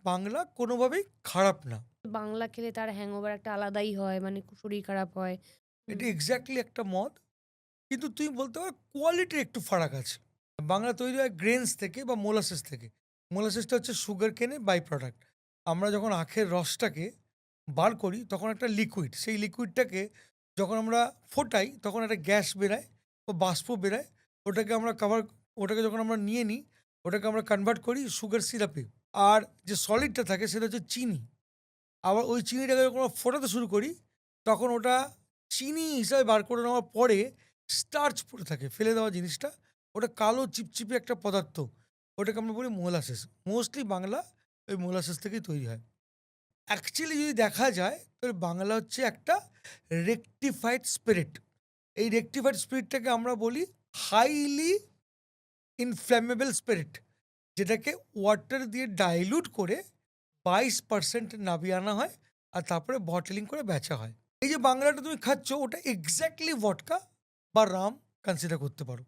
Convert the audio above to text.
বাংলা কোনোভাবেই খারাপ না। বাংলা খেলে তার হ্যাংওভার একটা আলাদাই হয়। মানে শরীর খারাপ হয়। হুম। এটা এক্সাক্টলি একটা মদ। কিন্তু তুমি বলতে পারো কোয়ালিটির একটু ফারাক আছে। বাংলা তৈরি হয় গ্রেনস থেকে বা মোলাসেস থেকে। মোলাসেসটা হচ্ছে সুগার কেনের বাই প্রোডাক্ট। আমরা যখন আখের রসটাকে বার করি তখন একটা লিকুইড। সেই লিকুইডটাকে যখন আমরা ফোটাই তখন একটা গ্যাস বেরায় বা বাষ্প বেরায়। ওটাকে আমরা ওটাকে যখন আমরা নিয়ে নিই, ওটাকে আমরা কনভার্ট করি সুগার সিরাপে। আর যে সলিডটা থাকে সেটা হচ্ছে চিনি। আবার ওই চিনিটাকে যখন আমরা ফোটাতে শুরু করি, তখন ওটা চিনি হিসাবে বার করে নেওয়ার পরে স্টার্চ পড়ে থাকে, ফেলে দেওয়া জিনিসটা। ওটা কালো চিপচিপে একটা পদার্থ। ওটাকে আমরা বলি মোলাসেস। মোস্টলি বাংলা ওই মোলাসেস থেকেই তৈরি হয়। অ্যাকচুয়ালি যদি দেখা যায় তাহলে বাংলা হচ্ছে একটা রেকটিফাইড স্পিরিট। এই রেকটিফাইড স্পিরিটটাকে আমরা বলি হাইলি ইনফ্ল্যামেবল স্পিরিট, যেটাকে ওয়াটার দিয়ে ডাইলুট করে 22% নামিয়ে আনা হয় আর তারপরে বটলিং করে বেচা হয়। এই যে বাংলাটা তুমি খাচ্ছ ওটা এক্স্যাক্টলি ভডকা বা রাম কনসিডার করতে পারো।